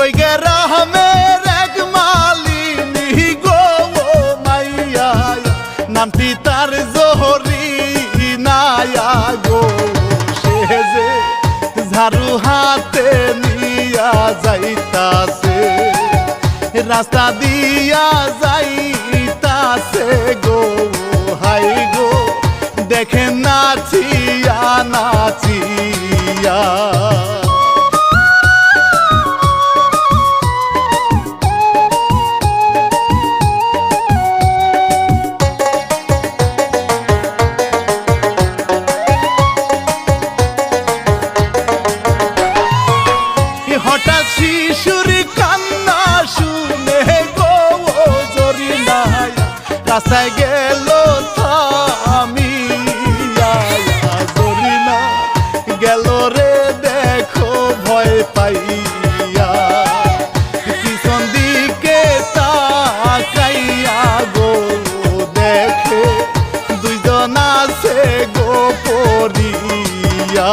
ওই গ্রামের এক মালিনী গো মাইয়া, নামটি তার জহরি নায়া গো। সে যে ঝাড়ু হাতে নিয়া যাইতাছে, রাস্তা দিয়া যাইতাছে গো। হাই গো দেখে নাচিয়া নাচিয়া। হঠাৎ শিশুর কান্না শুনে গো জরিনায় রাস্তায় গেল থামিয়া। জরিনা গেল রে দেখো ভয় পাইয়া, পিছন দিকে তাকাইয়া গো দেখে দুইজন আছে গো পড়িয়া।